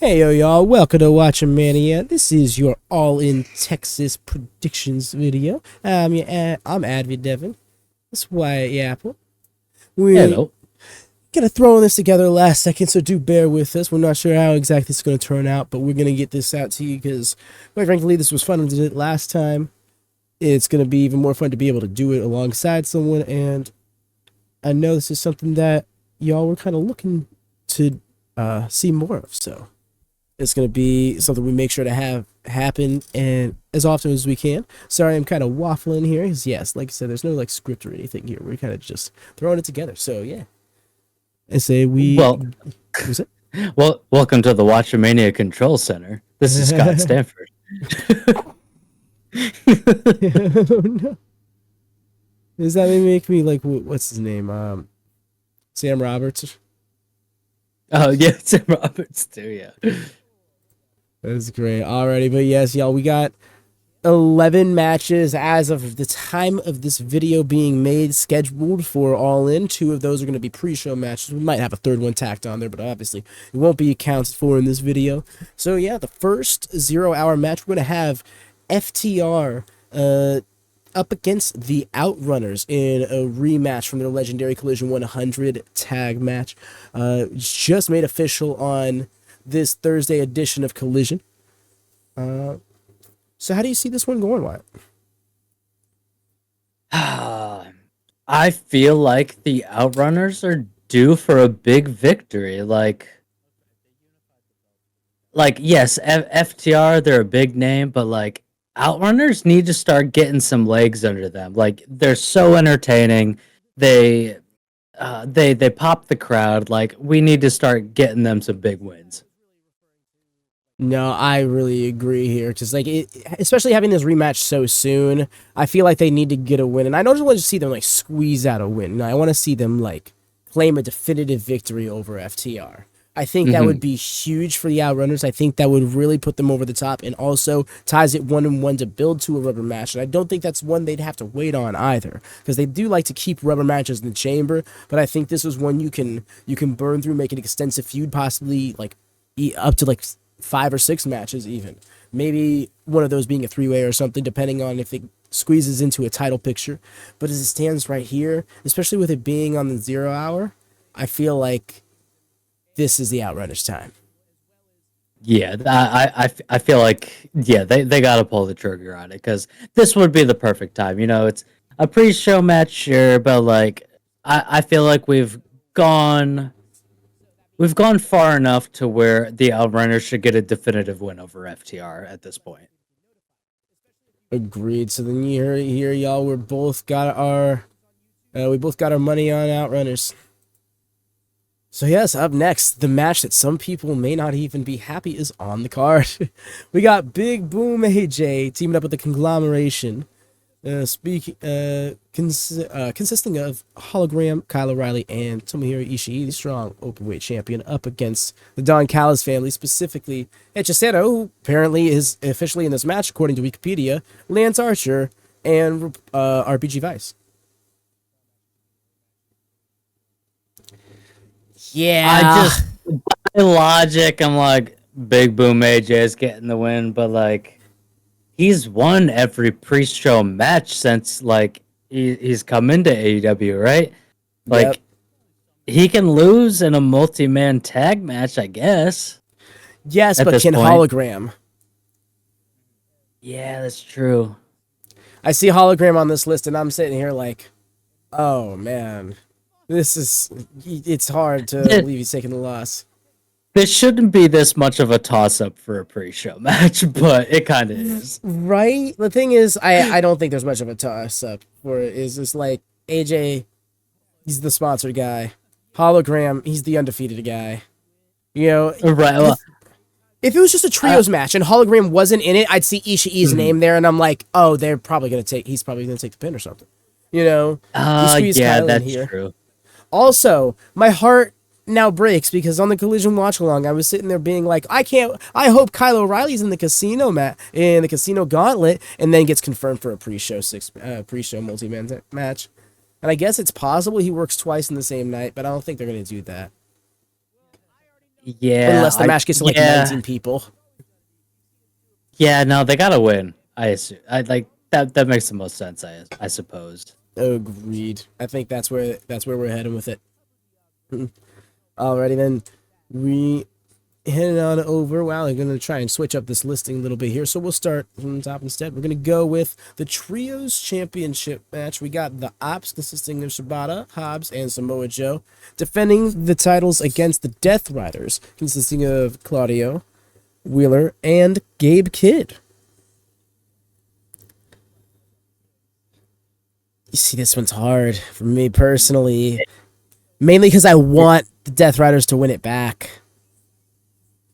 Hey yo y'all, welcome to WatchaMania. This is your all-in Texas predictions video. I'm Advid Devin. That's Wyatt Apple. We Hello. gotta throw this together last second, so do bear with us. We're not sure how exactly it's gonna turn out, but we're gonna get this out to you because, quite frankly, this was fun. We did it last time. It's gonna be even more fun to be able to do it alongside someone, and I know this is something that y'all were kind of looking to see more of. So it's going to be something we make sure to have happen and as often as we can. Sorry, I'm kind of waffling here. Yes, like I said, there's no like script or anything here. We're kind of just throwing it together. So yeah, I say we. Well, Was it? welcome to the WatchaMania Control Center. This is Scott Stanford. Oh, no. Does that make me like what's his name? Sam Roberts. Oh yeah, Tim Roberts too. Yeah. That's great. Alrighty, but yes, y'all, we got 11 matches as of the time of this video being made, scheduled for All In. 2 of those are going to be pre-show matches. We might have a third one tacked on there, but obviously it won't be accounted for in this video. So yeah, the first 0-hour match, we're going to have FTR up against the Outrunners in a rematch from their legendary Collision 100 tag match. Just made official on this Thursday edition of Collision. So how do you see this one going, Wyatt? I feel like the Outrunners are due for a big victory. Yes, FTR, they're a big name, but like Outrunners need to start getting some legs under them. Like they're so entertaining. They pop the crowd. Like we need to start getting them some big wins. No, I really agree here because, like, especially having this rematch so soon, I feel like they need to get a win, and I don't just want to see them like squeeze out a win. No, I want to see them like claim a definitive victory over FTR. I think that would be huge for the Outrunners. I think that would really put them over the top, and also ties it 1-1 to build to a rubber match. And I don't think that's one they'd have to wait on either, because they do like to keep rubber matches in the chamber. But I think this is one you can burn through, make an extensive feud, possibly like up to like 5 or 6 matches even. Maybe one of those being a 3-way or something, depending on if it squeezes into a title picture. But as it stands right here, especially with it being on the 0 hour, I feel like this is the Outrunners' time. Yeah, I feel like they got to pull the trigger on it because this would be the perfect time. It's a pre-show match, sure, but like I feel like we've gone far enough to where the Outrunners should get a definitive win over FTR at this point. Agreed. So then you heard it here, y'all. We both got our money on Outrunners. So yes, up next, the match that some people may not even be happy is on the card. We got Big Boom AJ teaming up with the Conglomeration, consisting of Hologram, Kyle O'Reilly, and Tomohiro Ishii, the strong openweight champion, up against the Don Callis family, specifically Hechicero, who apparently is officially in this match, according to Wikipedia, Lance Archer, and RPG Vice. Yeah. By logic, I'm like, Big Boom AJ is getting the win, but like, he's won every pre-show match since like he's come into AEW, right? Like, Yep. he can lose in a multi-man tag match, I guess. Yes, At but this can point. Hologram. Yeah, that's true. I see Hologram on this list, and I'm sitting here like, oh man, it's hard to believe he's taking the loss. This shouldn't be this much of a toss-up for a pre-show match, but it kind of is. Right? The thing is, I don't think there's much of a toss-up for it. Is just like AJ, he's the sponsored guy. Hologram, he's the undefeated guy. You know, Right. Well, if it was just a trios match and Hologram wasn't in it, I'd see Ishii's name there, and I'm like, oh, he's probably gonna take the pin or something. You know, yeah, Kyle in that's here. true. Also, my heart now breaks because on the Collision watch along, I was sitting there being like, I hope Kyle O'Reilly's in the casino gauntlet, and then gets confirmed for a pre-show multi-man match. And I guess it's possible he works twice in the same night, but I don't think they're gonna do that. Yeah, unless the match gets to like yeah, 19 people. yeah. No, they gotta win. I assume. I like that. That makes the most sense. I suppose. Agreed. I think that's where we're heading with it. Alrighty then, we heading on over. Wow, I'm gonna try and switch up this listing a little bit here. So we'll start from the top instead. We're gonna go with the Trios Championship match. We got the Ops consisting of Shibata, Hobbs, and Samoa Joe defending the titles against the Death Riders, consisting of Claudio, Wheeler, and Gabe Kidd. You see, this one's hard for me personally, mainly because I want the Death Riders to win it back.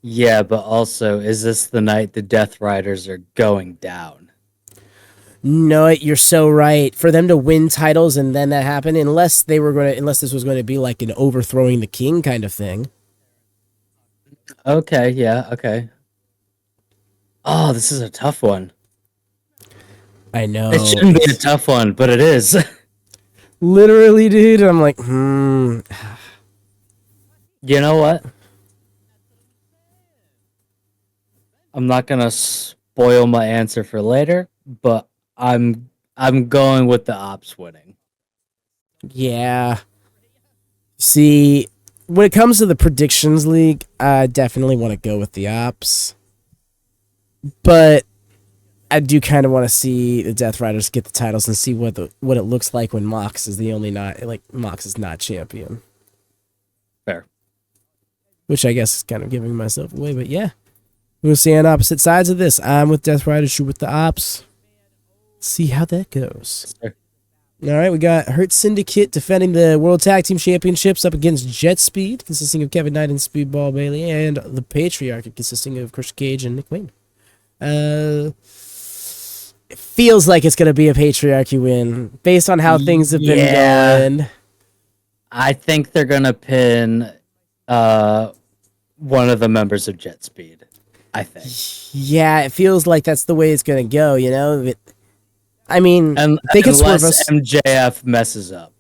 Yeah, but also, is this the night the Death Riders are going down? No, you're so right. For them to win titles and then that happen, unless this was going to be like an overthrowing the king kind of thing. Okay, yeah, okay. Oh, this is a tough one. I know. It shouldn't be a tough one, but it is. Literally, dude. I'm like, You know what? I'm not gonna spoil my answer for later, but I'm going with the Ops winning. Yeah. See, when it comes to the predictions league, I definitely want to go with the Ops. But I do kind of want to see the Death Riders get the titles and see what it looks like when Mox is Mox is not champion. Fair. Which I guess is kind of giving myself away, but yeah. We'll see on opposite sides of this. I'm with Death Riders, you're with the Ops. See how that goes. Fair. All right, we got Hurt Syndicate defending the World Tag Team Championships up against Jet Speed, consisting of Kevin Knight and Speedball Bailey, and the Patriarch, consisting of Chris Cage and Nick Wayne. It feels like it's going to be a Patriarchy win, based on how things have been going. I think they're going to pin one of the members of Jet Speed, I think. Yeah, it feels like that's the way it's going to go, you know? I mean, they could swerve us. MJF messes up.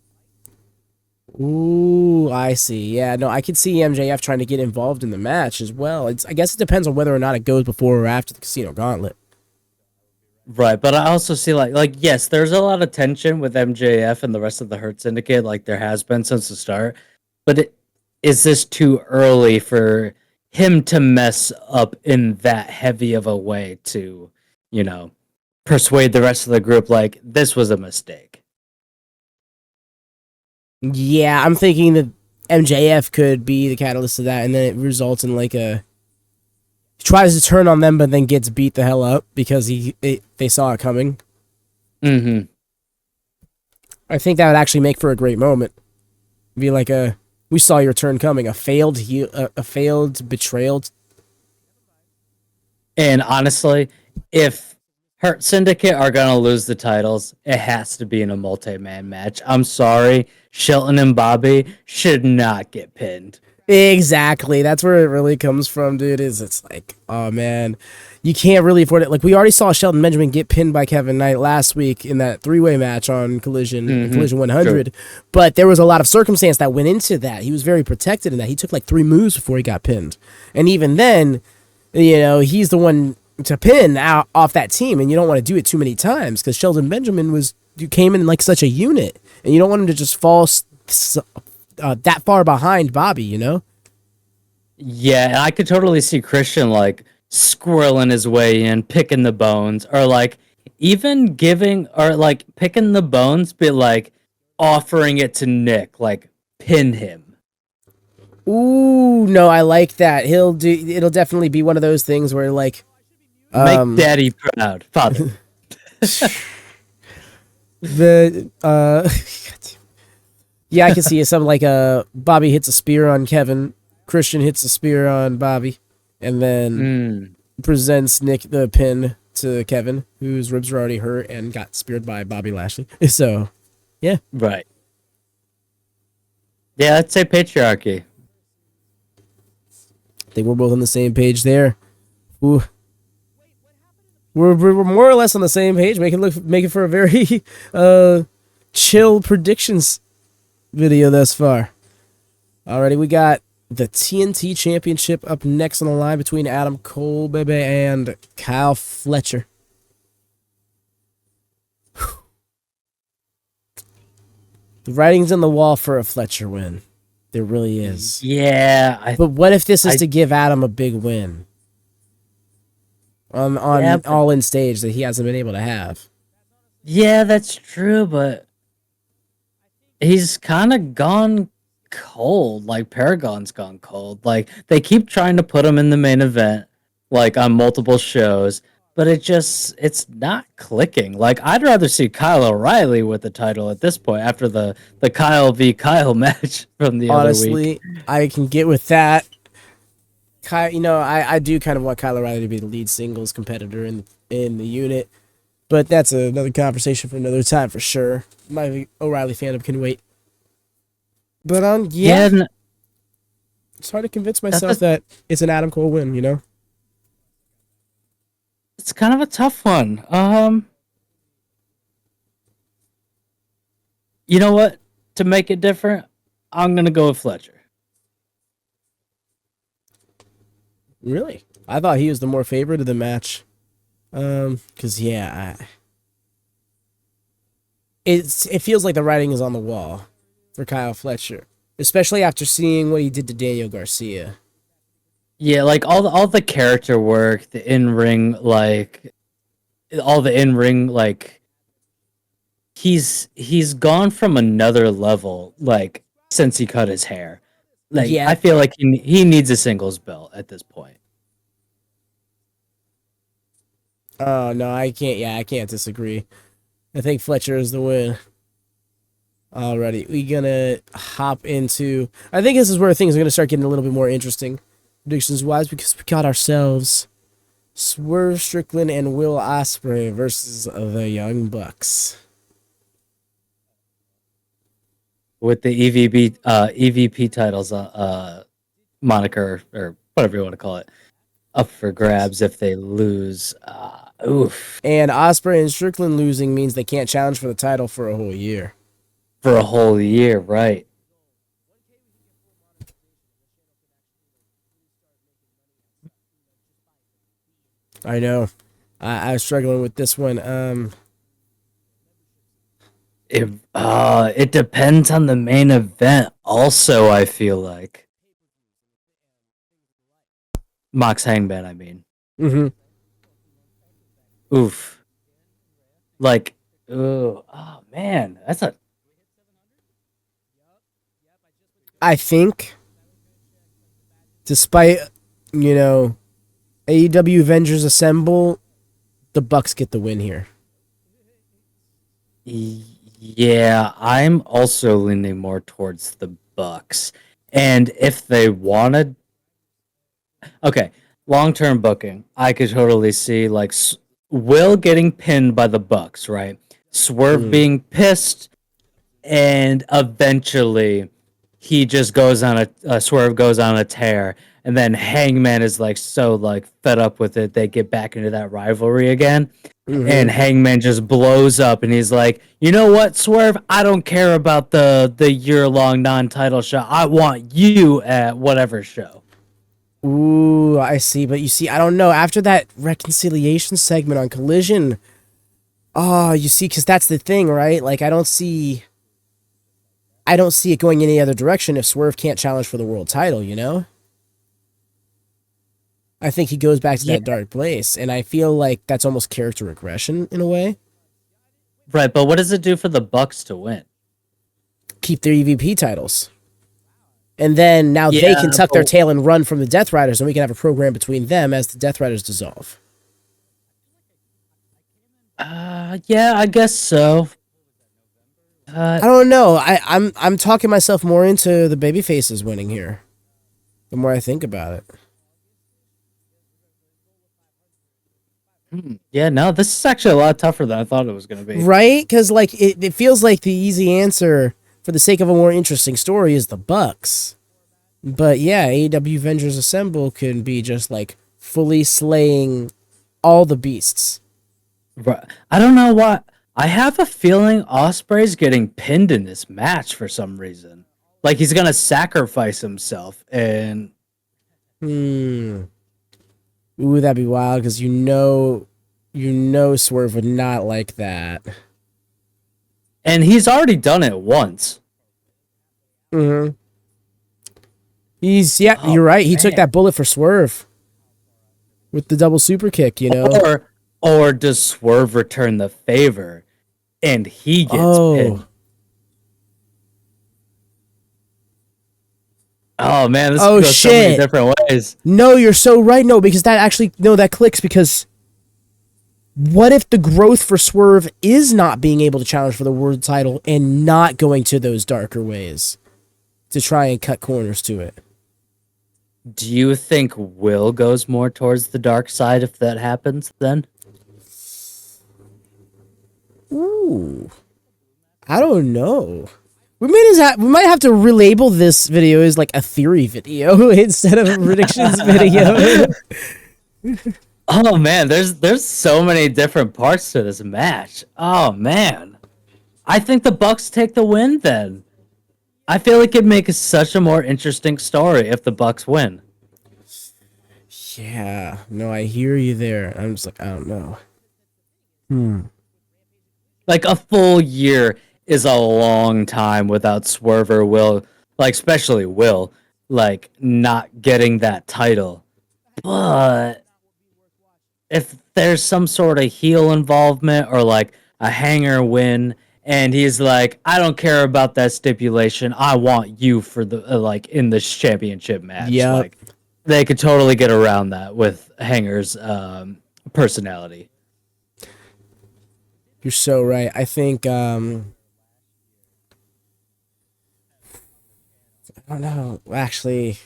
Ooh, I see. Yeah, no, I could see MJF trying to get involved in the match as well. I guess it depends on whether or not it goes before or after the Casino Gauntlet. Right, but I also see like yes, there's a lot of tension with MJF and the rest of the Hurt Syndicate, like there has been since the start. But is this too early for him to mess up in that heavy of a way to, persuade the rest of the group like this was a mistake? Yeah, I'm thinking that MJF could be the catalyst of that, and then it results in like he tries to turn on them, but then gets beat the hell up because they saw it coming. Mm-hmm. I think that would actually make for a great moment. Be like we saw your turn coming, a failed betrayal. And honestly, if Hurt Syndicate are gonna lose the titles, it has to be in a multi-man match. I'm sorry, Shelton and Bobby should not get pinned. Exactly. That's where it really comes from, dude. It's like, oh man, you can't really afford it. Like, we already saw Shelton Benjamin get pinned by Kevin Knight last week in that three-way match on Collision, Collision 100. True. But there was a lot of circumstance that went into that. He was very protected in that. He took like 3 moves before he got pinned. And even then, he's the one to pin out off that team, and you don't want to do it too many times because Shelton Benjamin came in like such a unit, and you don't want him to just fall that far behind Bobby, Yeah, and I could totally see Christian like squirreling his way in, picking the bones, or like even picking the bones, but like offering it to Nick, like pin him. Ooh, no, I like that. It'll definitely be one of those things where like make daddy proud, father. Yeah, I can see it. Something like Bobby hits a spear on Kevin, Christian hits a spear on Bobby, and then presents Nick the pin to Kevin, whose ribs were already hurt and got speared by Bobby Lashley. So, yeah. Right. Yeah, let's say patriarchy. I think we're both on the same page there. Ooh. We're more or less on the same page, make it for a very chill predictions video thus far. Alrighty, we got the TNT Championship up next on the line between Adam Cole, baby, and Kyle Fletcher. The writing's on the wall for a Fletcher win. There really is. Yeah, But what if this is I to give Adam a big win on yeah, All In stage that he hasn't been able to have? yeah, that's true, but he's kind of gone cold. Like Paragon's gone cold. Like they keep trying to put him in the main event, like on multiple shows, but it's not clicking. Like I'd rather see Kyle O'Reilly with the title at this point after the Kyle v Kyle match from the other week. Honestly, I can get with that. Kyle, I do kind of want Kyle O'Reilly to be the lead singles competitor in the unit, but that's another conversation for another time for sure. My O'Reilly fandom can wait. But Yeah, yeah, it's hard to convince myself that it's an Adam Cole win. it's kind of a tough one. You know what? To make it different, I'm gonna go with Fletcher. Really, I thought he was the more favorite of the match. Cause yeah, it feels like the writing is on the wall for Kyle Fletcher, especially after seeing what he did to Daniel Garcia. Yeah, like all the character work, the in ring, like all the in ring, like he's gone from another level, like since he cut his hair. Like Yeah. I feel like he needs a singles belt at this point. Oh no, I can't. Yeah, I can't disagree. I think Fletcher is the win. Alrighty, we gonna hop into. I think this is where things are gonna start getting a little bit more interesting, predictions wise, because we got ourselves Swerve Strickland and Will Ospreay versus the Young Bucks. With the EVP titles moniker or whatever you want to call it up for grabs if they lose. Oof. And Ospreay and Strickland losing means they can't challenge for the title for a whole year. For a whole year, right? I know. I was struggling with this one. It depends on the main event. Also, I feel like Mox Hangman. I mean, Mm-hmm. oof. Like, oh man, that's a I think, despite AEW Avengers Assemble, the Bucks get the win here. yeah. I'm also leaning more towards the Bucks, and if they wanted, okay, long-term booking, I could totally see like Will getting pinned by the Bucks, right? Swerve Mm. being pissed, and eventually he just goes on a Swerve goes on a tear, and then Hangman is like so like fed up with it, they get back into that rivalry again, Mm-hmm. and Hangman just blows up, and he's like, you know what, Swerve, I don't care about the year-long non-title show, I want you at whatever show. Ooh, I see. But you see, I don't know. After that reconciliation segment on Collision, you see, because that's the thing, right? Like, I don't see it going any other direction if Swerve can't challenge for the world title. I think he goes back to Yeah, that dark place, and I feel like that's almost character regression in a way. right, but what does it do for the Bucks to win? Keep their EVP titles. And then now they can Yeah, tuck their but tail and run from the Death Riders, and we can have a program between them as the Death Riders dissolve. yeah, I guess so. Uh, I don't know. I'm talking myself more into the baby faces winning here. The more I think about it. yeah, no, this is actually a lot tougher than I thought it was going to be. Right? Because like it feels like the easy answer for the sake of a more interesting story is the Bucks. But yeah, AEW Avengers Assemble can be just like fully slaying all the beasts. Right. I don't know why. I have a feeling Osprey's getting pinned in this match for some reason. Like he's gonna sacrifice himself, and Ooh, that'd be wild because Swerve would not like that. he's already done it once. Mm-hmm. You're Oh right. He took man. that bullet for Swerve with the double super kick, you know? Or does Swerve return the favor and he gets pinned? Oh. Oh man, this Oh could go so many shit. different ways. No, you're so right. No, because that clicks because what if the growth for Swerve is not being able to challenge for the world title and not going to those darker ways to try and cut corners to it? Do you think Will goes more towards the dark side if that happens then? Ooh. I don't know. We might have to relabel this video as like a theory video instead of a predictions video. Oh man, there's so many different parts to this match. Oh man. I think the Bucks take the win then. I feel like it'd make such a more interesting story if the Bucks win. Yeah, no, I hear you there. I'm just like, I don't know. Like a full year is a long time without Swerve or Will, like especially Will, like not getting that title. But if there's some sort of heel involvement or like a hanger win, and he's like, I don't care about that stipulation. I want you for the like in this championship match. Yep. Like they could totally get around that with Hanger's personality. You're so right. I think I don't know. Actually,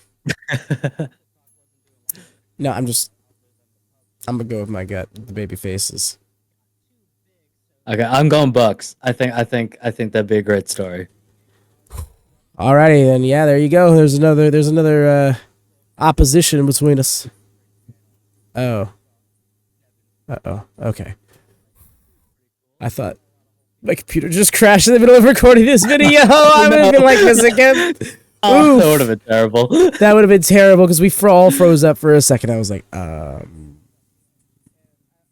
no, I'm gonna go with my gut, the baby faces. Okay, I'm going Bucks. I think that'd be a great story. Alrighty then, yeah, there you go. There's another opposition between us. Oh. Uh-oh. Okay. I thought my computer just crashed in the middle of recording this video. I would have been like this again. Oh, that would have been terrible. That would have been terrible because we all froze up for a second. I was like,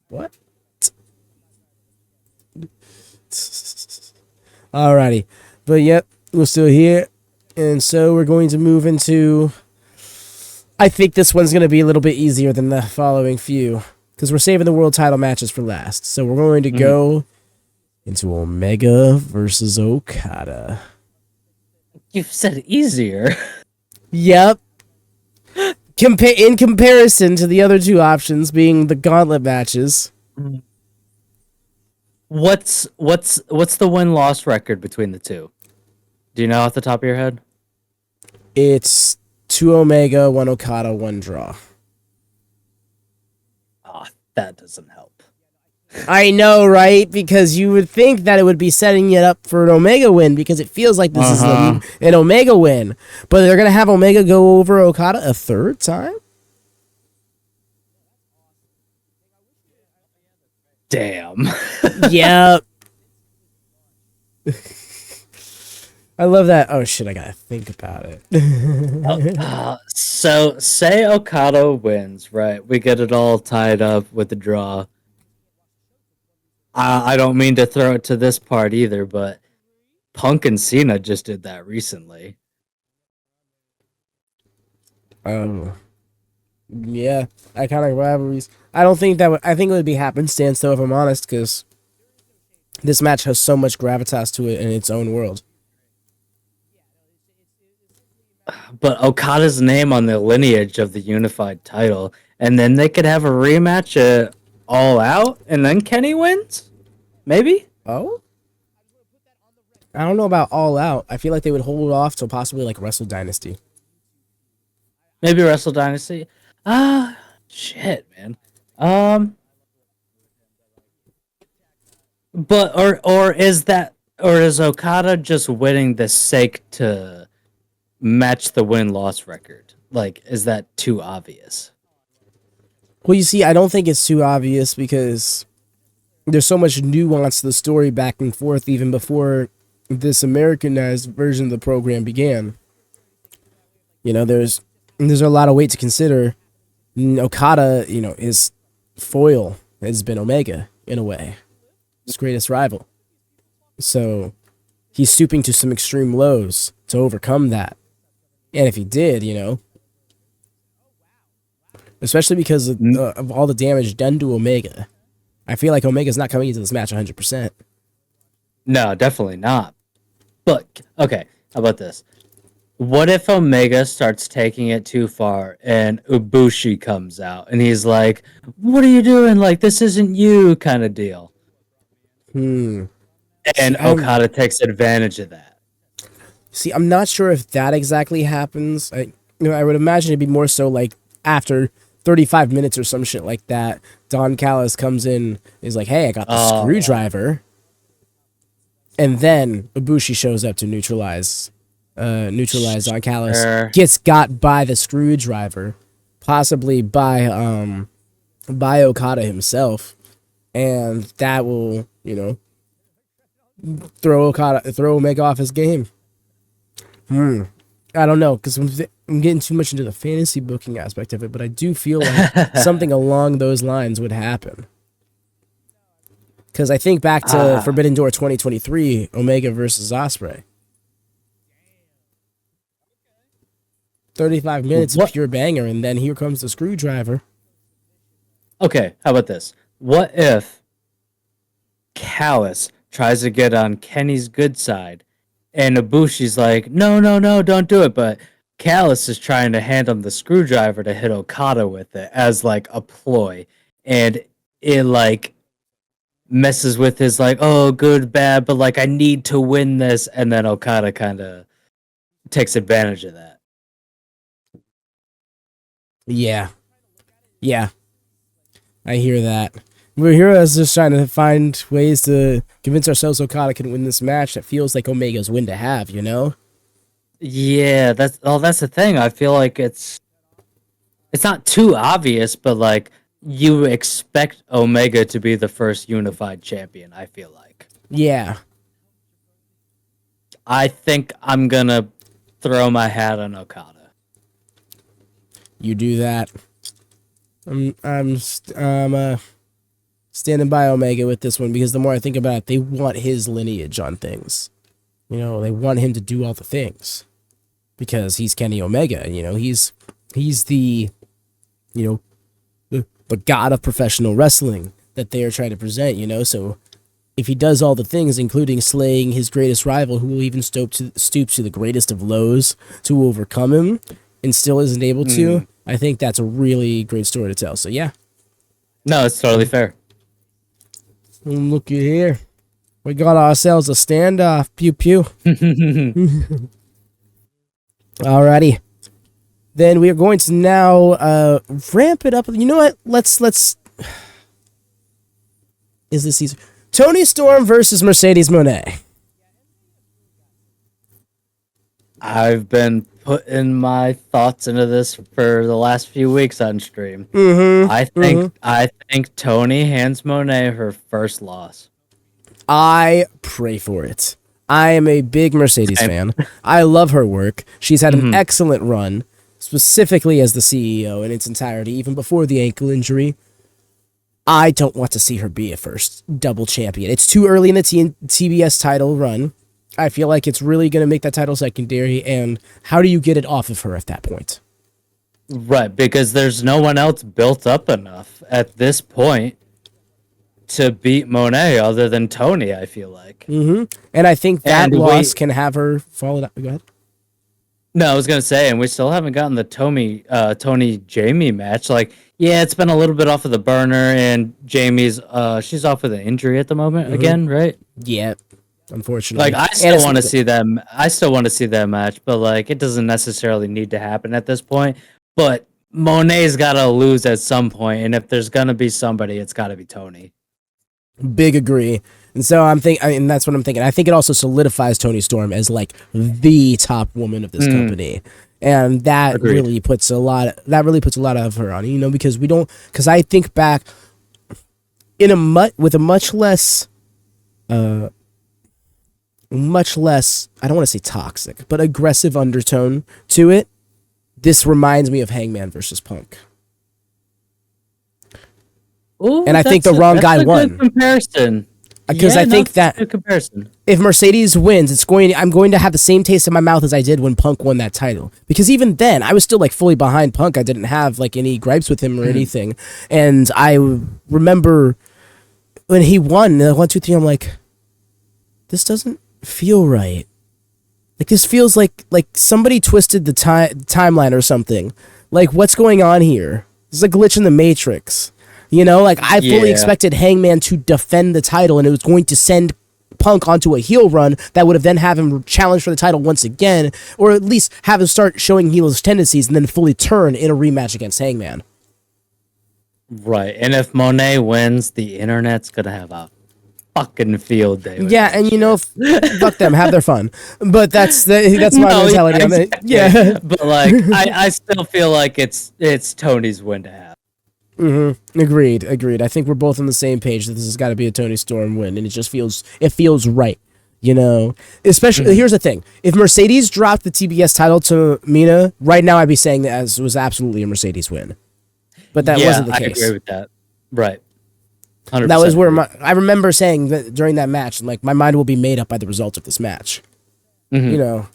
what? Alrighty. But yep, we're still here. And so we're going to move into... I think this one's going to be a little bit easier than the following few. Because we're saving the world title matches for last. So we're going to go into Omega versus Okada. You've said easier. Yep. In comparison to the other two options being the gauntlet matches. What's the win-loss record between the two? Do you know off the top of your head? It's 2 Omega, 1 Okada, 1 draw. Oh, that doesn't help. I know, right? Because you would think that it would be setting it up for an Omega win because it feels like this is an Omega win. But they're going to have Omega go over Okada a third time? Damn. Yep. I love that. Oh, shit, I got to think about it. So, say Okada wins, right? We get it all tied up with the draw. I don't mean to throw it to this part either, but Punk and Cena just did that recently. Yeah, iconic rivalries. I don't think that I think it would be happenstance, though, if I'm honest, because this match has so much gravitas to it in its own world. But Okada's name on the lineage of the unified title, and then they could have a rematch at All Out, and then Kenny wins? Maybe? Oh? I don't know about All Out. I feel like they would hold off till possibly like Wrestle Dynasty. Maybe Wrestle Dynasty? Shit, man. But or is Okada just winning the sake to match the win-loss record? Like, is that too obvious? Well, you see, I don't think it's too obvious because there's so much nuance to the story back and forth even before this Americanized version of the program began. There's a lot of weight to consider. Okada, his foil has been Omega in a way, his greatest rival. So he's stooping to some extreme lows to overcome that. And if he did, especially because of all the damage done to Omega, I feel like Omega's not coming into this match 100%. No, definitely not. But okay, how about this? What if Omega starts taking it too far and Ibushi comes out and he's like, "What are you doing? Like, this isn't you," kind of deal. See, And Okada takes advantage of that. I'm not sure if that exactly happens. I would imagine it'd be more so like after 35 minutes or some shit like that. Don Callis comes in, is like, "Hey, I got the screwdriver," and then Ibushi shows up to neutralize Don Callis. Gets got by the screwdriver, possibly by Okada himself, and that will throw Omega off his game. I don't know, because I'm getting too much into the fantasy booking aspect of it, but I do feel like something along those lines would happen. Because I think back to Forbidden Door 2023, Omega versus Ospreay. 35 minutes of pure banger, and then here comes the screwdriver. Okay, how about this? What if Callis tries to get on Kenny's good side, and Ibushi's like, "No, no, no, don't do it," but Callis is trying to hand him the screwdriver to hit Okada with it as like a ploy, and it like messes with his like, "Oh, good, bad, but like I need to win this," and then Okada kind of takes advantage of that. Yeah. I hear that. We're here as just trying to find ways to convince ourselves Okada can win this match that feels like Omega's win to have, Yeah, that's the thing. I feel like it's not too obvious, but like you expect Omega to be the first unified champion, I feel like. Yeah. I think I'm gonna throw my hat on Okada. You do that. I'm standing by Omega with this one because the more I think about it, they want his lineage on things. They want him to do all the things because he's Kenny Omega. He's the the god of professional wrestling that they are trying to present. So if he does all the things, including slaying his greatest rival, who will even stoop to the greatest of lows to overcome him, and still isn't able to, I think that's a really great story to tell. So yeah. No, it's totally fair. Looky here. We got ourselves a standoff. Pew pew. Alrighty. Then we are going to now ramp it up. You know what? Let's is this easy? Toni Storm versus Mercedes Moné. I've been putting my thoughts into this for the last few weeks on stream. I think Toni hands Moné her first loss. I pray for it. I am a big Mercedes fan. I love her work. She's had an excellent run, specifically as the CEO in its entirety, even before the ankle injury. I don't want to see her be a first double champion. It's too early in the TBS title run. I feel like it's really going to make that title secondary, and how do you get it off of her at that point? Right, because there's no one else built up enough at this point to beat Moné other than Toni, I feel like. And I think that loss can have her fall out. Go ahead. No, I was going to say, and we still haven't gotten the Toni Jamie match. Like, yeah, it's been a little bit off of the burner, and Jamie's she's off with an injury at the moment again, right? Yeah. Unfortunately, like I still want to see them. I still want to see that match, but like it doesn't necessarily need to happen at this point. But Moné's got to lose at some point, and if there's gonna be somebody, it's got to be Toni. Big agree, and so and that's what I'm thinking. I think it also solidifies Toni Storm as like the top woman of this company, and that really puts a lot of her on. Because I think back with a much less. much less, I don't want to say toxic, but aggressive undertone to it. This reminds me of Hangman versus Punk. Ooh, And I think the wrong guy won. Good comparison. Because I think that good comparison. If Mercedes wins, I'm going to have the same taste in my mouth as I did when Punk won that title. Because even then, I was still like fully behind Punk. I didn't have like any gripes with him or anything. And I remember when he won, 1, 2, 3, I'm like, this doesn't feel right. Like this feels like somebody twisted the timeline or something. Like what's going on here? It's a glitch in the Matrix. You know, like I fully expected Hangman to defend the title, and it was going to send Punk onto a heel run that would have then have him challenge for the title once again, or at least have him start showing heel's tendencies and then fully turn in a rematch against Hangman. Right, and if Monet wins, the internet's gonna have a fucking field day. Yeah, and you know, fuck them, have their fun. But that's my mentality on it. Yeah, but like, I still feel like it's Tony's win to have. Mm-hmm. Agreed. I think we're both on the same page that this has got to be a Tony Storm win, and it feels right, you know. Especially here's the thing: if Mercedes dropped the TBS title to Mina right now, I'd be saying that it was absolutely a Mercedes win, but that wasn't the case. I agree with that. Right. 100%. That was where I remember saying that during that match, like my mind will be made up by the result of this match, you know.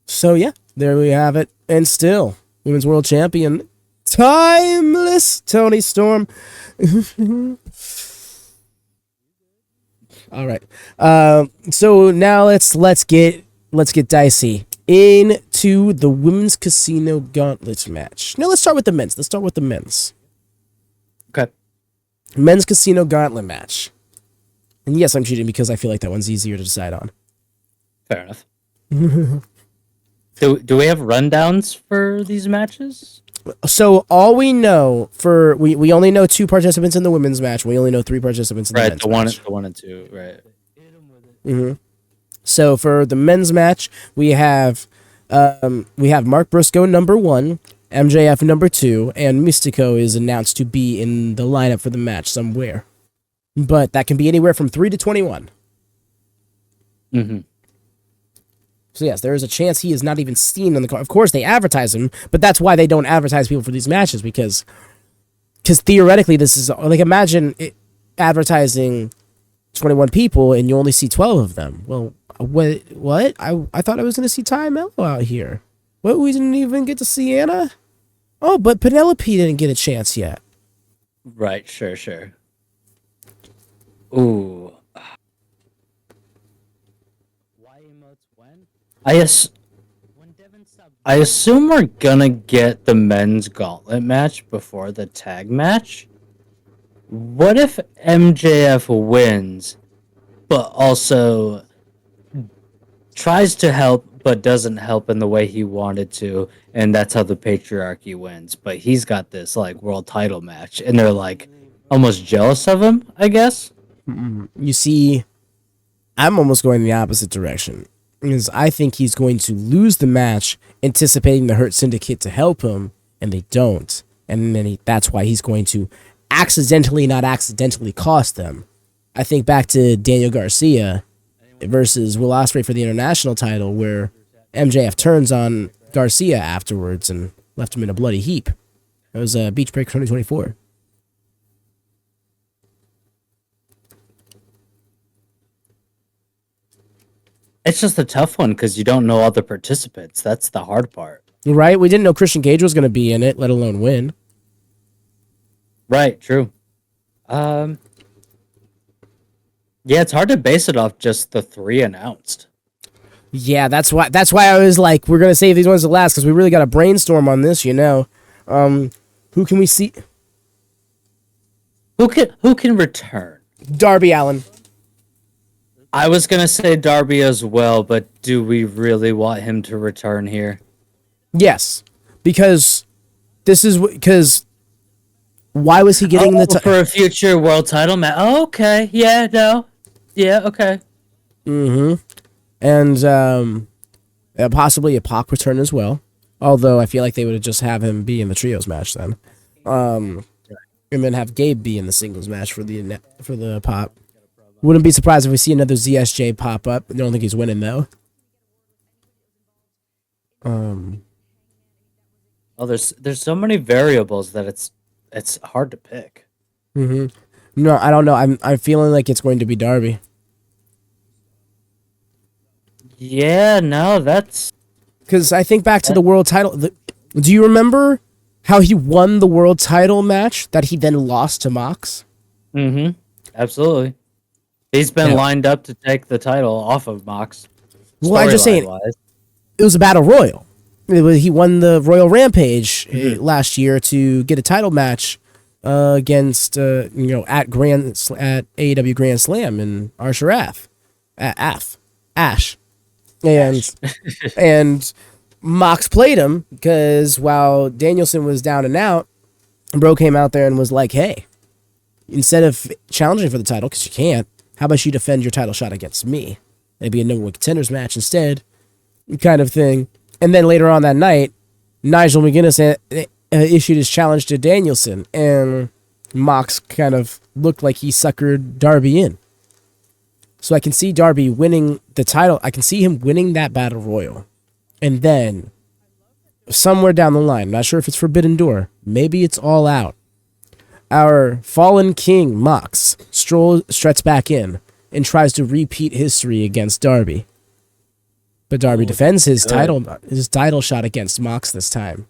So yeah, there we have it, and still women's world champion. Timeless Tony Storm. All right. So now let's get dicey into the women's casino gauntlet match. No, let's start with the men's. Okay. Men's casino gauntlet match. And yes, I'm cheating because I feel like that one's easier to decide on. Fair enough. Do we have rundowns for these matches? So all we know we only know 2 participants in the women's match. We only know 3 participants in the men's match. The 1 and 2, right? Mm-hmm. So for the men's match, we have Mark Briscoe number 1, MJF number 2, and Mystico is announced to be in the lineup for the match somewhere. But that can be anywhere from 3 to 21. Mm-hmm. So yes, there is a chance he is not even seen on the card. Of course, they advertise him, but that's why they don't advertise people for these matches, because theoretically, this is like, imagine advertising 21 people and you only see 12 of them. Well, what? I thought I was going to see Ty Mello out here. What? We didn't even get to see Anna? Oh, but Penelope didn't get a chance yet. Right. Sure. Ooh. I assume we're gonna get the men's gauntlet match before the tag match. What if MJF wins, but also tries to help but doesn't help in the way he wanted to, and that's how the patriarchy wins? But he's got this like world title match, and they're like almost jealous of him, I guess. You see, I'm almost going the opposite direction. Because I think he's going to lose the match, anticipating the Hurt Syndicate to help him, and they don't. And then that's why he's going to not accidentally cost them. I think back to Daniel Garcia versus Will Ospreay for the international title, where MJF turns on Garcia afterwards and left him in a bloody heap. That was Beach Break 2024. It's just a tough one because you don't know all the participants. That's the hard part. Right? We didn't know Christian Cage was going to be in it, let alone win. Right, true. Yeah, it's hard to base it off just the 3 announced. Yeah, that's why I was like, we're going to save these ones to last, because we really got to brainstorm on this, you know. Who can we see? Who can return? Darby Allin. I was going to say Darby as well, but do we really want him to return here? Yes, because why was he getting the for a future world title match? Oh, okay. Yeah, no. Yeah, okay. Mm-hmm. And possibly a Pac return as well. Although I feel like they would have just have him be in the trios match then. And then have Gabe be in the singles match for the pop. Wouldn't be surprised if we see another ZSJ pop up. I don't think he's winning though. Oh, there's so many variables that it's hard to pick. No, I don't know. I'm feeling like it's going to be Darby. Yeah, no, that's Because I think back to the world title. Do you remember how he won the world title match that he then lost to Mox? Absolutely. He's been lined up to take the title off of Mox. Well, I'm just saying, it was a battle royal. He won the Royal Rampage last year to get a title match against at AEW Grand Slam in Ash. And Mox played him because while Danielson was down and out, Bro came out there and was like, hey, instead of challenging for the title, because you can't, how about you defend your title shot against me? It'd be a number one contenders match instead, kind of thing. And then later on that night, Nigel McGuinness issued his challenge to Danielson, and Mox kind of looked like he suckered Darby in. So I can see Darby winning the title. I can see him winning that battle royal. And then, somewhere down the line, not sure if it's Forbidden Door, maybe it's All Out, our fallen king, Mox, struts back in and tries to repeat history against Darby. But Darby defends his title shot against Mox this time.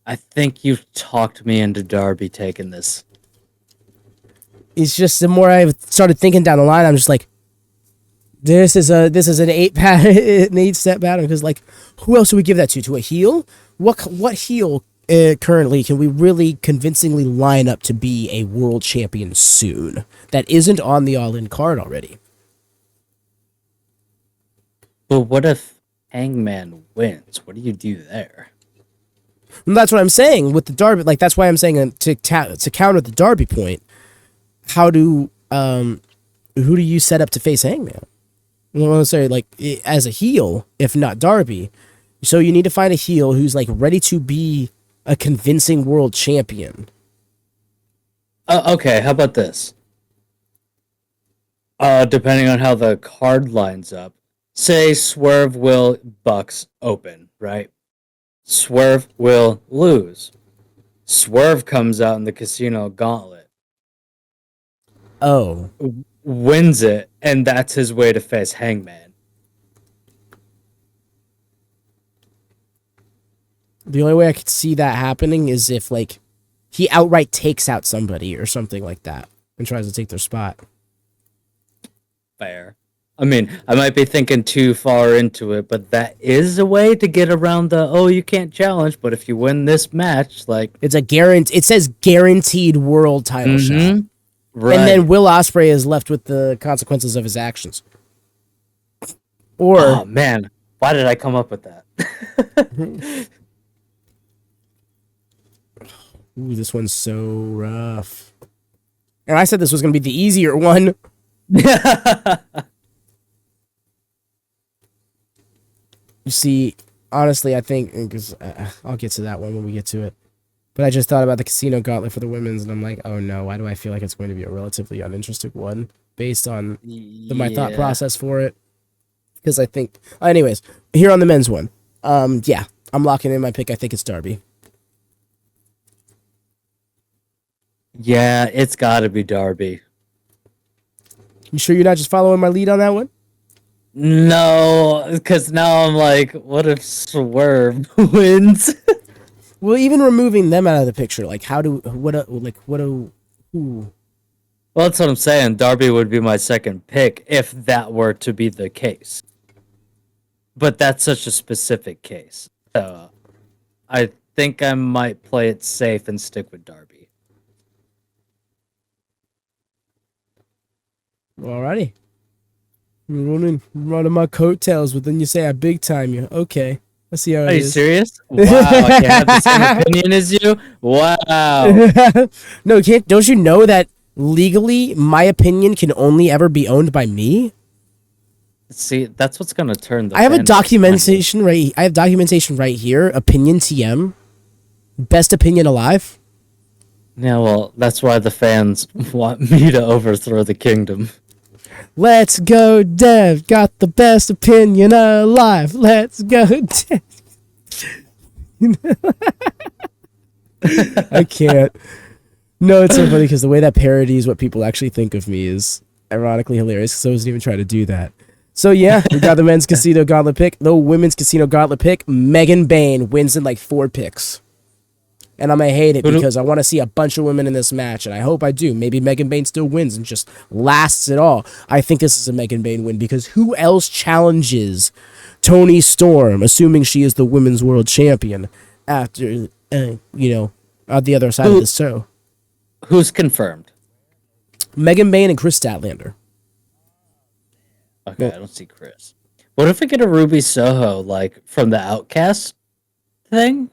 I think you've talked me into Darby taking this. It's just the more I've started thinking down the line, I'm just like, this is an 8-step pattern. Because like, who else do we give that to? To a heel? What heel currently can we really convincingly line up to be a world champion soon that isn't on the All In card already? But what if Hangman wins? What do you do there? And that's what I'm saying with the Darby. Like, that's why I'm saying to counter the Darby point. Who do you set up to face Hangman? I want to say, like, as a heel, if not Darby. So you need to find a heel who's like ready to be a convincing world champion. Okay, how about this? Depending on how the card lines up, say Swerve will Bucks open, right? Swerve will lose. Swerve comes out in the Casino Gauntlet. Oh. Wins it, and that's his way to face Hangman. The only way I could see that happening is if, like, he outright takes out somebody or something like that and tries to take their spot. Fair. I mean, I might be thinking too far into it, but that is a way to get around the, you can't challenge, but if you win this match, like... It's a guarantee. It says guaranteed world title shot. Right. And then Will Ospreay is left with the consequences of his actions. Or... Oh, man. Why did I come up with that? Ooh, this one's so rough. And I said this was going to be the easier one. You see, honestly, I think, because I'll get to that one when we get to it. But I just thought about the Casino Gauntlet for the women's, and I'm like, oh no, why do I feel like it's going to be a relatively uninteresting one based on my thought process for it? Because I think, anyways, here on the men's one, yeah, I'm locking in my pick. I think it's Darby. Yeah, it's got to be Darby. You sure you're not just following my lead on that one? No, because now I'm like, what if Swerve wins? Well, even removing them out of the picture, like, who? Well, that's what I'm saying. Darby would be my second pick if that were to be the case. But that's such a specific case. I think I might play it safe and stick with Darby. Alrighty. I'm running my coattails, but then you say I big time you. Okay. Let's see how it is. Are you serious? Wow, I can't have the same opinion as you? Wow. No, can't. Don't you know that legally my opinion can only ever be owned by me? See, that's what's gonna turn the. I have documentation right here. Opinion TM, best opinion alive. Yeah, well, that's why the fans want me to overthrow the kingdom. Let's go, Dev. Got the best opinion alive. Let's go, Dev. I can't. No, it's so funny because the way that parodies what people actually think of me is ironically hilarious because I wasn't even trying to do that. So yeah, we got the men's casino gauntlet pick. The women's casino gauntlet pick, Megan Bayne wins in like 4 picks. And I'm going to hate it because I want to see a bunch of women in this match, and I hope I do. Maybe Megan Bayne still wins and just lasts it all. I think this is a Megan Bayne win because who else challenges Toni Storm, assuming she is the women's world champion, after, on the other side of the show? Who's confirmed? Megan Bayne and Chris Statlander. Okay, I don't see Chris. What if we get a Ruby Soho, like, from the Outcast thing?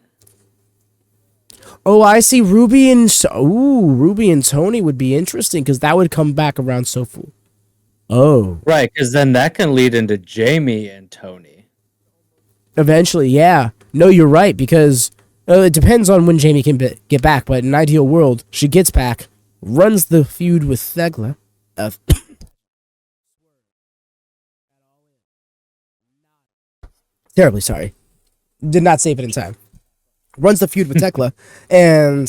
Oh, I see. Ruby and Toni would be interesting because that would come back around so full. Oh, Right, because then that can lead into Jamie and Toni. eventually, yeah. No, you're right because it depends on when Jamie can get back. But in an ideal world, she gets back, runs the feud with Thegla. Terribly sorry. Did not save it in time. Runs the feud with Tekla, and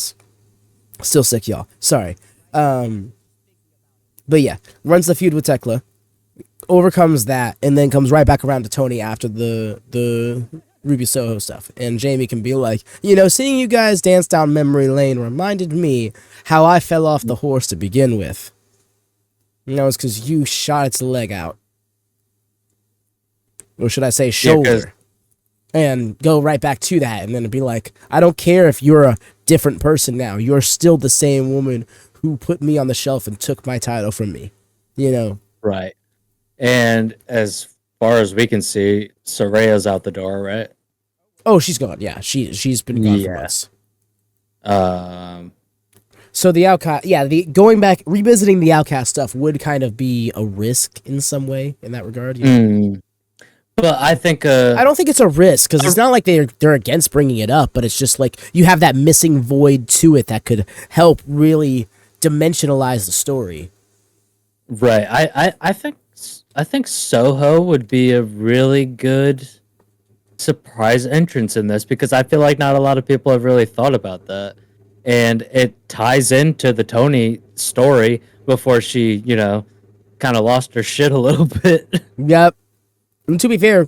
still sick, y'all. Sorry. But yeah, runs the feud with Tekla, overcomes that, and then comes right back around to Toni after the Ruby Soho stuff. And Jamie can be like, seeing you guys dance down memory lane reminded me how I fell off the horse to begin with. And that was because you shot its leg out. Or should I say shoulder? And go right back to that, and then it'd be like, I don't care if you're a different person now. You're still the same woman who put me on the shelf and took my title from me. Right. And as far as we can see, Soraya's out the door, right? Oh, she's gone. Yeah, she's been gone for months. So the Outcast, going back, revisiting the Outcast stuff would kind of be a risk in some way in that regard. But I think I don't think it's a risk because it's not like they're against bringing it up, but it's just like you have that missing void to it that could help really dimensionalize the story. Right. I think Soho would be a really good surprise entrance in this because I feel like not a lot of people have really thought about that. And it ties into the Toni story before she, kind of lost her shit a little bit. Yep. And to be fair,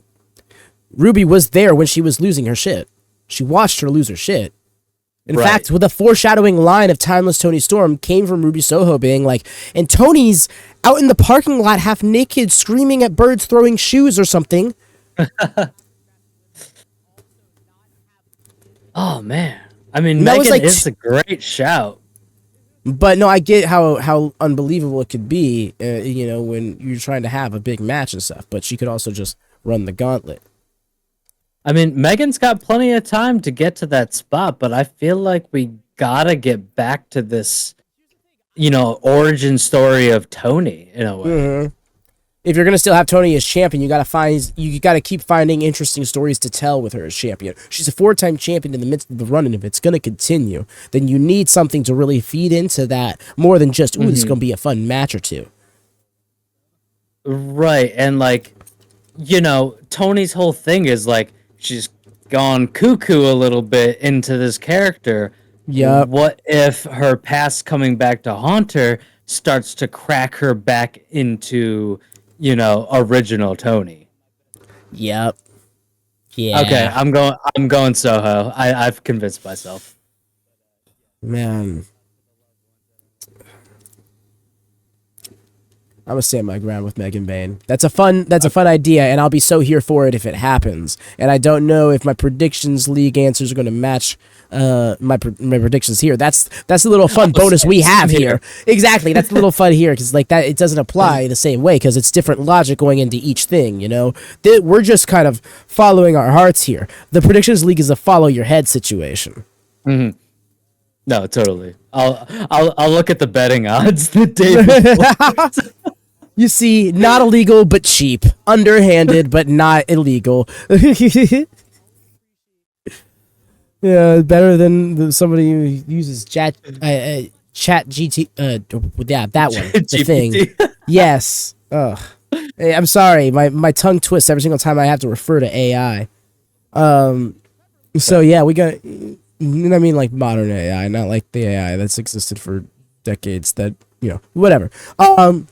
Ruby was there when she was losing her shit. She watched her lose her shit. In fact, with a foreshadowing line of Timeless Toni Storm came from Ruby Soho being like, and Tony's out in the parking lot half naked screaming at birds throwing shoes or something. Oh, man. I mean, Megan is a great shout. But no, I get how unbelievable it could be, when you're trying to have a big match and stuff. But she could also just run the gauntlet. I mean, Megan's got plenty of time to get to that spot, but I feel like we gotta get back to this, origin story of Toni in a way. Mm-hmm. If you're gonna still have Toni as champion, you gotta keep finding interesting stories to tell with her as champion. She's a 4-time champion in the midst of the run, and if it's gonna continue, then you need something to really feed into that more than just this is gonna be a fun match or two. Right, and Toni's whole thing is she's gone cuckoo a little bit into this character. Yeah. What if her past coming back to haunt her starts to crack her back into original Toni? Yep. Yeah. Okay, I'm going Soho. I've convinced myself. Man. I'm gonna stand my ground with Megan Bayne. That's a fun idea, and I'll be so here for it if it happens. And I don't know if my predictions league answers are gonna match my predictions here. That's a little fun bonus we have here. Exactly, that's a little fun here because that it doesn't apply the same way because it's different logic going into each thing. We're just kind of following our hearts here. The predictions league is a follow your head situation. Mm-hmm. No, totally. I'll look at the betting odds the day before. You see, not illegal but cheap, underhanded but not illegal. Yeah, better than somebody who uses chat GT. Yeah, that one, the thing. GPT. Yes. Ugh. Hey, I'm sorry, my tongue twists every single time I have to refer to AI. So yeah, we got. I mean, like modern AI, not like the AI that's existed for decades. That whatever. So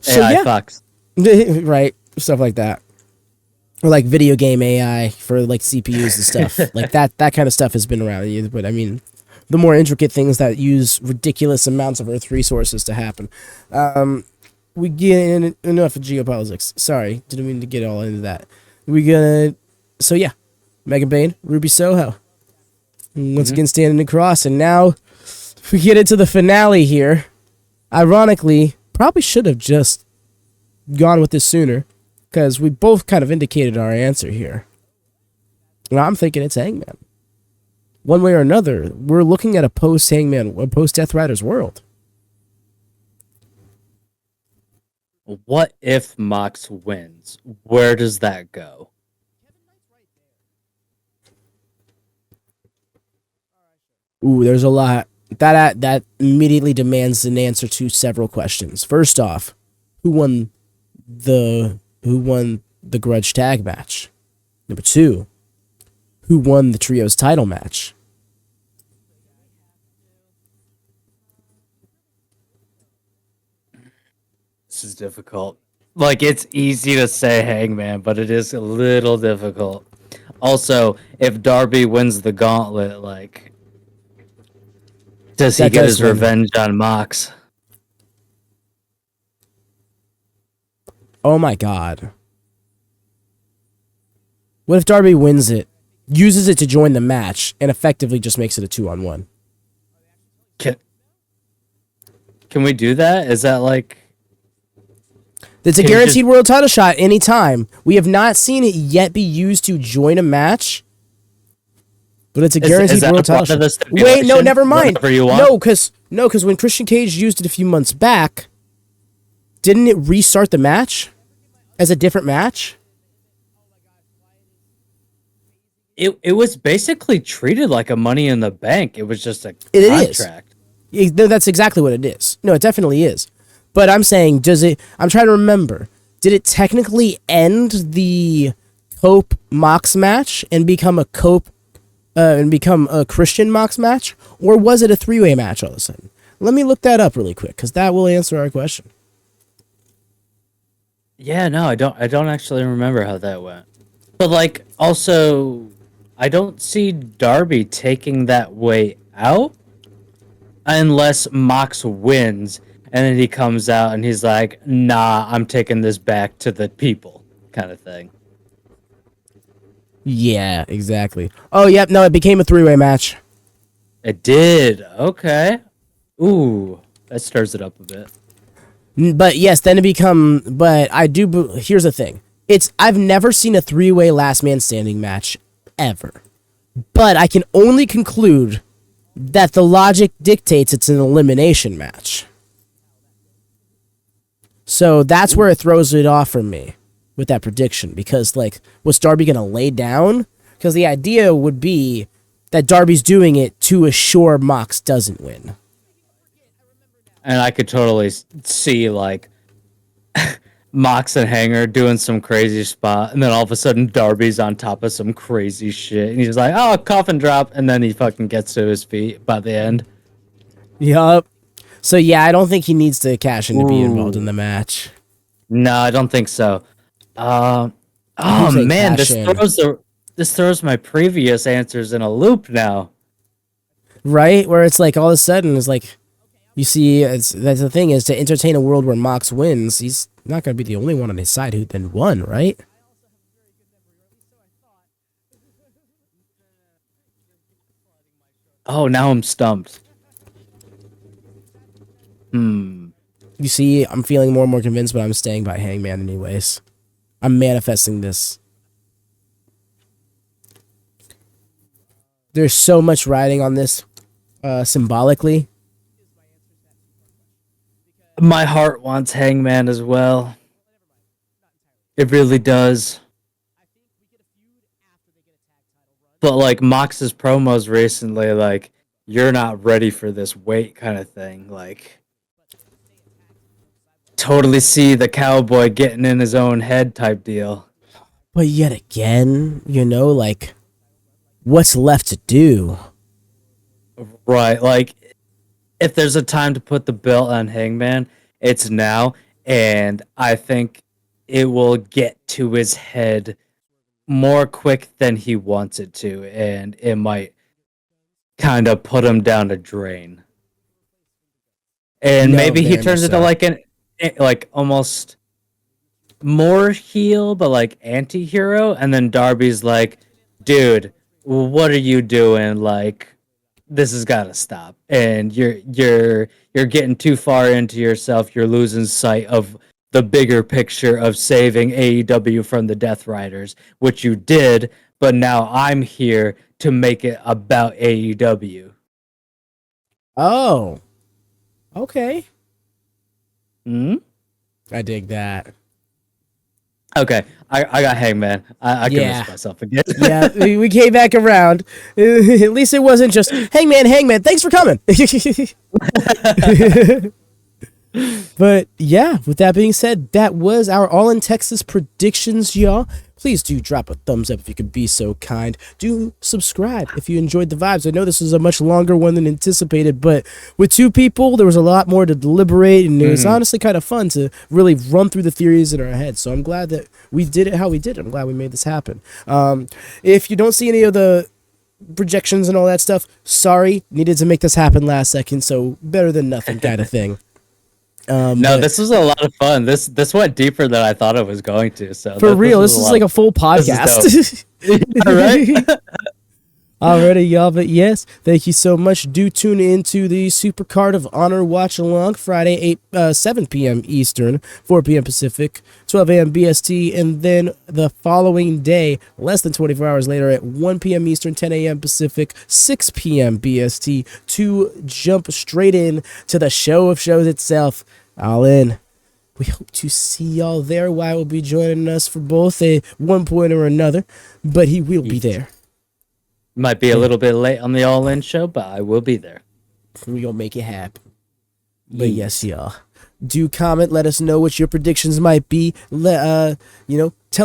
AI yeah, fucks. right, stuff like that, or like video game AI for like CPUs and stuff like that. That kind of stuff has been around. But I mean, the more intricate things that use ridiculous amounts of Earth resources to happen. We get enough of geopolitics. Sorry, didn't mean to get all into that. We gonna. So yeah, Megan Bain, Ruby Soho, once Hmm. again standing across, and now we get into the finale here. Ironically, probably should have just gone with this sooner, because we both kind of indicated our answer here. And I'm thinking it's Hangman. One way or another, we're looking at a post Hangman, a post Death Riders world. What if Mox wins? Where does that go? Ooh, there's a lot. That immediately demands an answer to several questions. First off, who won the grudge tag match? Number two, who won the trios title match? This is difficult. Like, it's easy to say Hangman, but it is a little difficult. Also, if Darby wins the gauntlet, like, does he That get does his win. revenge on Mox? Oh my god. What if Darby wins it, uses it to join the match, and effectively just makes it a 2-on-1? Can, can we do that? Is that like, It's a can you just, guaranteed world title shot anytime. We have not seen it yet be used to join a match, but it's a is guaranteed that a world title part of shot. the Wait, no, stipulation? never mind. Whatever you want? No, because when Christian Cage used it a few months back, didn't it restart the match as a different match? It was basically treated like a Money in the Bank. It was just a It is. contract. No, that's exactly what it is. No, it definitely is. But I'm saying, does it? I'm trying to remember. Did it technically end the Cope Mox match and become a Christian Mox match, or was it a 3-way match all of a sudden? Let me look that up really quick, because that will answer our question. Yeah, no, I don't actually remember how that went. But like, also, I don't see Darby taking that way out unless Mox wins and then he comes out and he's like, "Nah, I'm taking this back to the people," kind of thing. Yeah, exactly. Oh, yep. No, it became a 3-way match. It did. Okay. Ooh, that stirs it up a bit. But yes, then it become. But I do. Here's the thing. I've never seen a 3-way last man standing match ever. But I can only conclude that the logic dictates it's an elimination match. So that's where it throws it off for me with that prediction, because like, was Darby gonna lay down? Because the idea would be that Darby's doing it to assure Mox doesn't win. And I could totally see like Mox and Hanger doing some crazy spot, and then all of a sudden Darby's on top of some crazy shit, and he's like, "Oh, coffin drop," and then he fucking gets to his feet by the end. Yup. So yeah, I don't think he needs to cash in to be involved in Ooh, the match. no, I don't think so. Um, You oh say man, cash in, this throws my previous answers in a loop now. right? Where it's like all of a sudden it's like you see, that's the thing is to entertain a world where Mox wins. He's not going to be the only one on his side who then won, right? Oh, now I'm stumped. Hmm. You see, I'm feeling more and more convinced, but I'm staying by Hangman anyways. I'm manifesting this. There's so much riding on this symbolically. My heart wants Hangman as well. It really does. But like Mox's promos recently, like you're not ready for this weight kind of thing. Like totally see the cowboy getting in his own head type deal. But yet again, like, what's left to do? Right. Like if there's a time to put the belt on Hangman, it's now. And I think it will get to his head more quick than he wants it to. And it might kind of put him down the drain. And No, maybe he very much turns into so. like almost more heel, but like anti-hero. And then Darby's like, dude, what are you doing? Like, this has got to stop, and you're getting too far into yourself. You're losing sight of the bigger picture of saving AEW from the Death Riders, which you did, but now I'm here to make it about AEW. Oh, okay. Hmm. I dig that. Okay, I got Hangman. I Yeah. convinced myself again. Yeah, we came back around. At least it wasn't just, Hangman, thanks for coming. But yeah, with that being said, that was our All in Texas predictions, y'all. Please do drop a thumbs up if you could be so kind. Do subscribe if you enjoyed the vibes. I know this was a much longer one than anticipated, but with two people, there was a lot more to deliberate, and it was honestly kind of fun to really run through the theories in our heads. So I'm glad that we did it how we did it. I'm glad we made this happen. If you don't see any of the projections and all that stuff, sorry, needed to make this happen last second, so better than nothing kind of thing. No, this was a lot of fun. This went deeper than I thought it was going to. So for real, was this is like a full podcast. All right. Alrighty, y'all, but yes, thank you so much. Do tune into the Supercard of Honor Watch Along Friday, 7 p.m. Eastern, 4 p.m. Pacific, 12 a.m. BST, and then the following day, less than 24 hours later, at 1 p.m. Eastern, 10 a.m. Pacific, 6 p.m. BST, to jump straight in to the show of shows itself. All in. We hope to see y'all there. Wyatt will be joining us for both at one point or another, but he will be there. Might be a little bit late on the All In show, but I will be there. We gonna make it happen. But yes, y'all. Do comment. Let us know what your predictions might be. Tell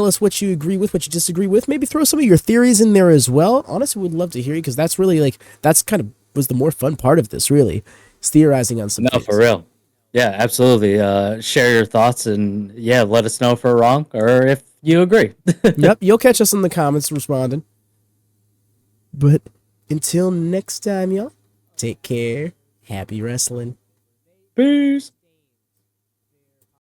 us what you agree with, what you disagree with. Maybe throw some of your theories in there as well. Honestly, we'd love to hear you because that's really that's kind of was the more fun part of this. Really, is theorizing on some. No, things. for real. Yeah, absolutely. Share your thoughts and let us know if we're wrong or if you agree. Yep, you'll catch us in the comments responding. But until next time, y'all, take care. Happy wrestling. Peace.